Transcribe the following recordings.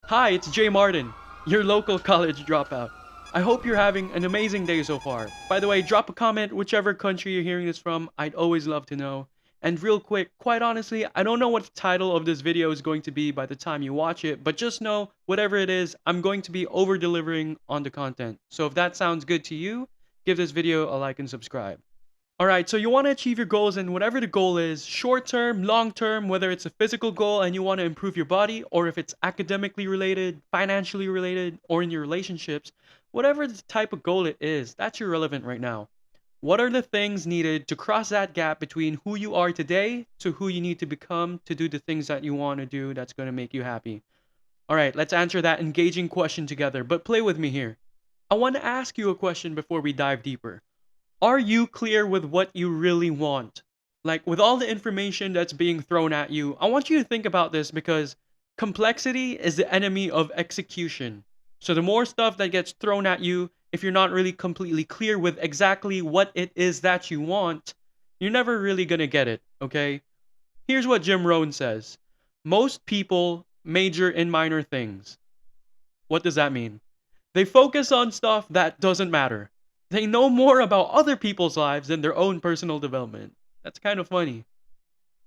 Hi, it's Jay Martin, your local college dropout. I hope you're having an amazing day so far. By the way, drop a comment whichever country you're hearing this from. I'd always love to know. And real quick, quite honestly, I don't know what the title of this video is going to be by the time you watch it, but just know, whatever it is, I'm going to be over delivering on the content. So if that sounds good to you, give this video a like and subscribe. All right, so you want to achieve your goals, and whatever the goal is, short term, long term, whether it's a physical goal and you want to improve your body, or if it's academically related, financially related, or in your relationships, whatever the type of goal it is, that's irrelevant right now. What are the things needed to cross that gap between who you are today to who you need to become to do the things that you want to do that's going to make you happy? All right, let's answer that engaging question together, but play with me here. I want to ask you a question before we dive deeper. Are you clear with what you really want? Like, with all the information that's being thrown at you, I want you to think about this because complexity is the enemy of execution. So, the more stuff that gets thrown at you, if you're not really completely clear with exactly what it is that you want, you're never really gonna get it, okay? Here's what Jim Rohn says: most people major in minor things. What does that mean? They focus on stuff that doesn't matter. They know more about other people's lives than their own personal development. That's kind of funny.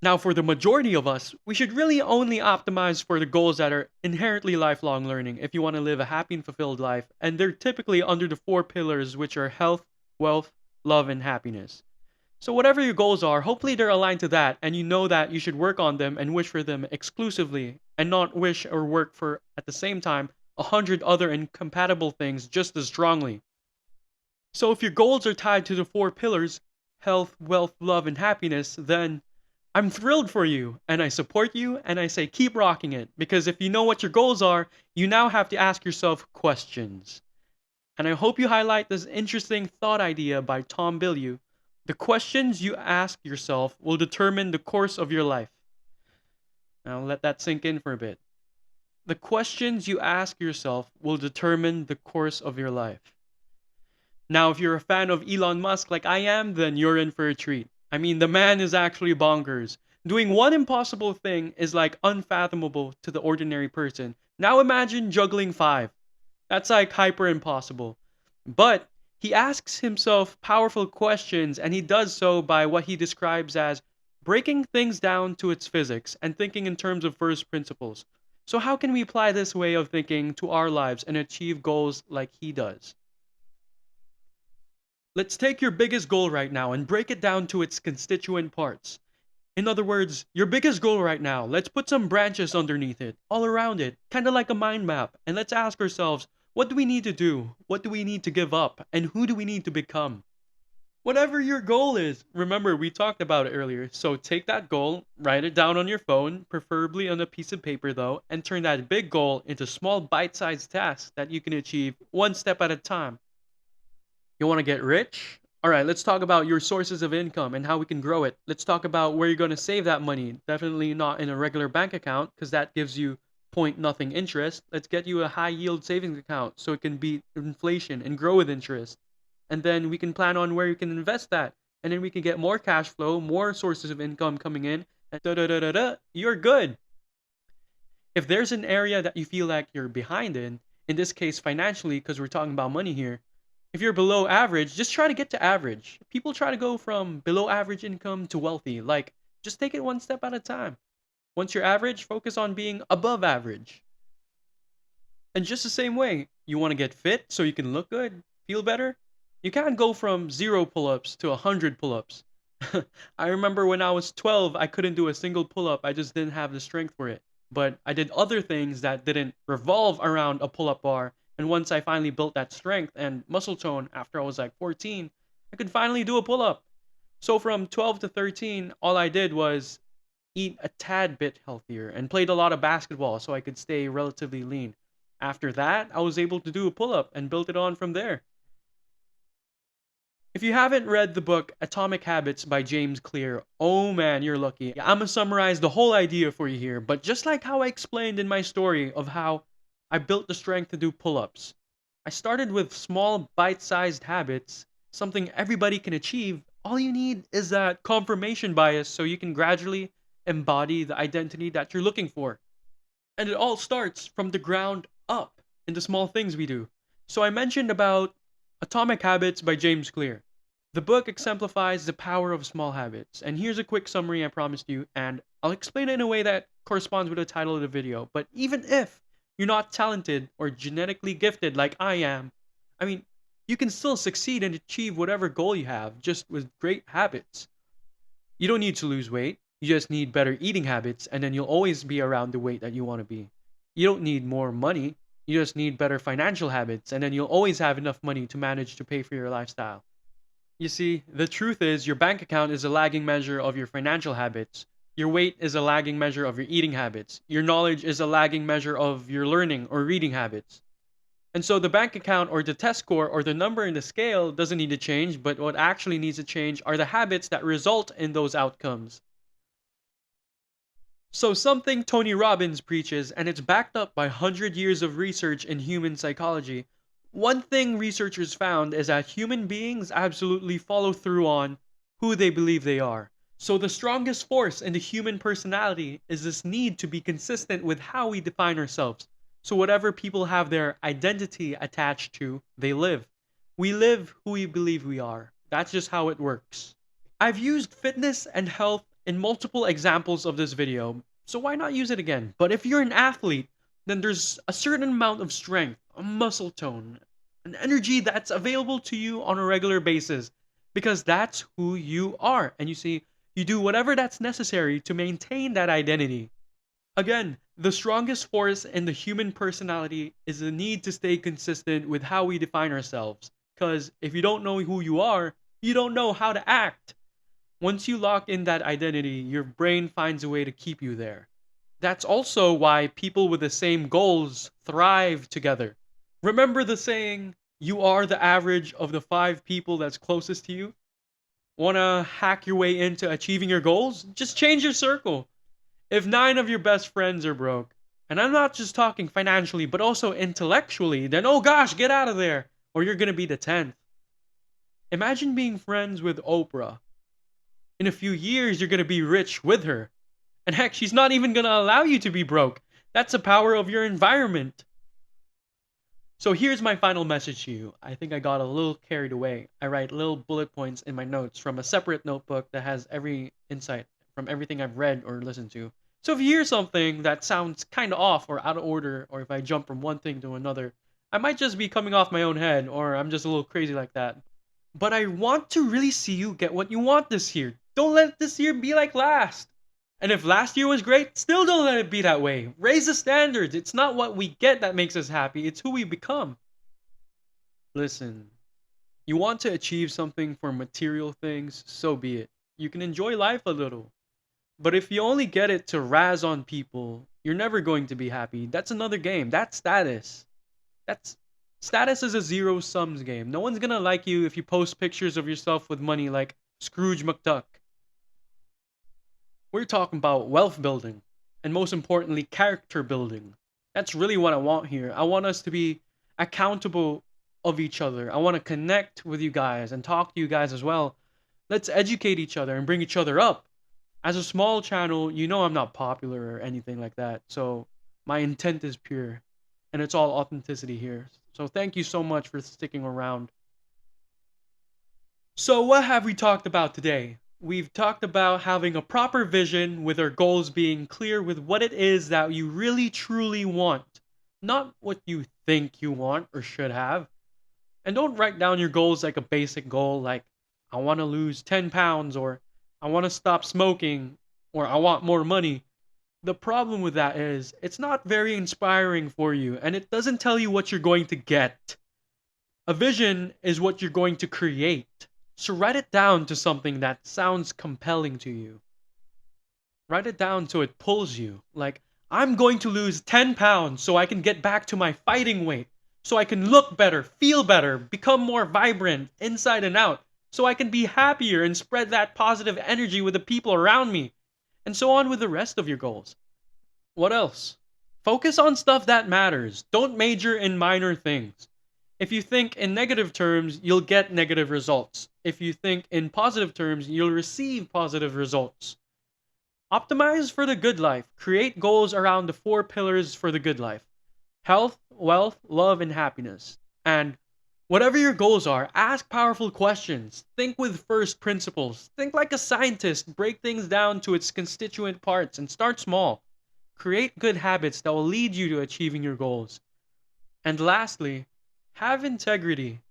Now, for the majority of us, we should really only optimize for the goals that are inherently lifelong learning if you want to live a happy and fulfilled life, and they're typically under the four pillars, which are health, wealth, love, and happiness. So, whatever your goals are, hopefully they're aligned to that, and you know that you should work on them and wish for them exclusively, and not wish or work for, at the same time, 100 other incompatible things just as strongly. So if your goals are tied to the four pillars, health, wealth, love, and happiness, then I'm thrilled for you and I support you and I say keep rocking it, because if you know what your goals are, you now have to ask yourself questions. And I hope you highlight this interesting thought idea by Tom Bilyeu. The questions you ask yourself will determine the course of your life. Now let that sink in for a bit. The questions you ask yourself will determine the course of your life. Now, if you're a fan of Elon Musk like I am, then you're in for a treat. I mean, the man is actually bonkers. Doing one impossible thing is like unfathomable to the ordinary person. Now imagine juggling five. That's like hyper impossible. But he asks himself powerful questions, and he does so by what he describes as breaking things down to its physics and thinking in terms of first principles. So, how can we apply this way of thinking to our lives and achieve goals like he does? Let's take your biggest goal right now and break it down to its constituent parts. In other words, your biggest goal right now, let's put some branches underneath it, all around it, kind of like a mind map, and let's ask ourselves, what do we need to do? What do we need to give up? And who do we need to become? Whatever your goal is, remember we talked about it earlier, so take that goal, write it down on your phone, preferably on a piece of paper though, and turn that big goal into small bite-sized tasks that you can achieve one step at a time. You want to get rich? All right, let's talk about your sources of income and how we can grow it. Let's talk about where you're going to save that money. Definitely not in a regular bank account because that gives you point nothing interest. Let's get you a high yield savings account so it can beat inflation and grow with interest. And then we can plan on where you can invest that. And then we can get more cash flow, more sources of income coming in, and da da da da da, you're good. If there's an area that you feel like you're behind in this case financially, because we're talking about money here, if you're below average, just try to get to average. People try to go from below average income to wealthy. Like, just take it one step at a time. Once you're average, focus on being above average. And just the same way, you want to get fit so you can look good, feel better? You can't go from 0 pull ups to 100 pull ups. I remember when I was 12, I couldn't do a single pull up. I just didn't have the strength for it. But I did other things that didn't revolve around a pull up bar. And once I finally built that strength and muscle tone after I was like 14, I could finally do a pull up. So from 12 to 13, all I did was eat a tad bit healthier and played a lot of basketball so I could stay relatively lean. After that, I was able to do a pull up and built it on from there. If you haven't read the book Atomic Habits by James Clear, oh man, you're lucky. I'm gonna summarize the whole idea for you here, but just like how I explained in my story of how I built the strength to do pull ups, I started with small bite sized habits, something everybody can achieve. All you need is that confirmation bias so you can gradually embody the identity that you're looking for. And it all starts from the ground up in the small things we do. So I mentioned about Atomic Habits by James Clear. The book exemplifies the power of small habits. And here's a quick summary I promised you, and I'll explain it in a way that corresponds with the title of the video. But even if you're not talented or genetically gifted like I am, I mean, you can still succeed and achieve whatever goal you have just with great habits. You don't need to lose weight. You just need better eating habits, and then you'll always be around the weight that you want to be. You don't need more money. You just need better financial habits, and then you'll always have enough money to manage to pay for your lifestyle. You see, the truth is your bank account is a lagging measure of your financial habits. Your weight is a lagging measure of your eating habits. Your knowledge is a lagging measure of your learning or reading habits. And so the bank account or the test score or the number in the scale doesn't need to change, but what actually needs to change are the habits that result in those outcomes. So, something Tony Robbins preaches, and it's backed up by 100 years of research in human psychology. One thing researchers found is that human beings absolutely follow through on who they believe they are. So, the strongest force in the human personality is this need to be consistent with how we define ourselves. So, whatever people have their identity attached to, they live. We live who we believe we are. That's just how it works. I've used fitness and health in multiple examples of this video, so why not use it again? But if you're an athlete, then there's a certain amount of strength, a muscle tone, an energy that's available to you on a regular basis because that's who you are. And you see, you do whatever that's necessary to maintain that identity. Again, the strongest force in the human personality is the need to stay consistent with how we define ourselves. Because if you don't know who you are, you don't know how to act. Once you lock in that identity, your brain finds a way to keep you there. That's also why people with the same goals thrive together. Remember the saying, you are the average of the five people that's closest to you? Wanna hack your way into achieving your goals? Just change your circle. If nine of your best friends are broke, and I'm not just talking financially, but also intellectually, then oh gosh, get out of there, or you're gonna be the 10th. Imagine being friends with Oprah. In a few years, you're gonna be rich with her. And heck, she's not even gonna allow you to be broke. That's the power of your environment. So here's my final message to you. I think I got a little carried away. I write little bullet points in my notes from a separate notebook that has every insight from everything I've read or listened to. So if you hear something that sounds kind of off or out of order, or if I jump from one thing to another, I might just be coming off my own head, or I'm just a little crazy like that. But I want to really see you get what you want this year. Don't let this year be like last. And if last year was great, still don't let it be that way. Raise the standards. It's not what we get that makes us happy, it's who we become. Listen, you want to achieve something for material things, so be it. You can enjoy life a little. But if you only get it to razz on people, you're never going to be happy. That's another game. That's status. That's Status is a zero sums game. No one's gonna like you if you post pictures of yourself with money like Scrooge McDuck. We're talking about wealth building, and most importantly, character building. That's really what I want here. I want us to be accountable of each other. I want to connect with you guys and talk to you guys as well. Let's educate each other and bring each other up. As a small channel, you know I'm not popular or anything like that. So my intent is pure and it's all authenticity here. So thank you so much for sticking around. So what have we talked about today? We've talked about having a proper vision with our goals being clear with what it is that you really truly want, not what you think you want or should have. And don't write down your goals like a basic goal like I want to lose 10 pounds or I want to stop smoking or I want more money. The problem with that is it's not very inspiring for you and it doesn't tell you what you're going to get. A vision is what you're going to create. So write it down to something that sounds compelling to you. Write it down so it pulls you. Like, I'm going to lose 10 pounds so I can get back to my fighting weight. So I can look better, feel better, become more vibrant inside and out. So I can be happier and spread that positive energy with the people around me. And so on with the rest of your goals. What else? Focus on stuff that matters. Don't major in minor things. If you think in negative terms, you'll get negative results. If you think in positive terms, you'll receive positive results. Optimize for the good life. Create goals around the four pillars for the good life: health, wealth, love, and happiness. And whatever your goals are, ask powerful questions. Think with first principles. Think like a scientist. Break things down to its constituent parts and start small. Create good habits that will lead you to achieving your goals. And lastly, have integrity.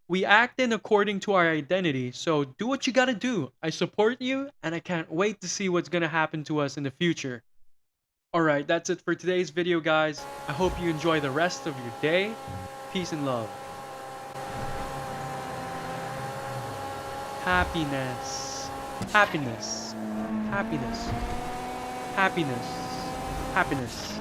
We act in according to our identity, so do what you gotta do. I support you, and I can't wait to see what's gonna happen to us in the future. Alright, that's it for today's video, guys. I hope you enjoy the rest of your day. Peace and love. Happiness. Happiness. Happiness. Happiness. Happiness.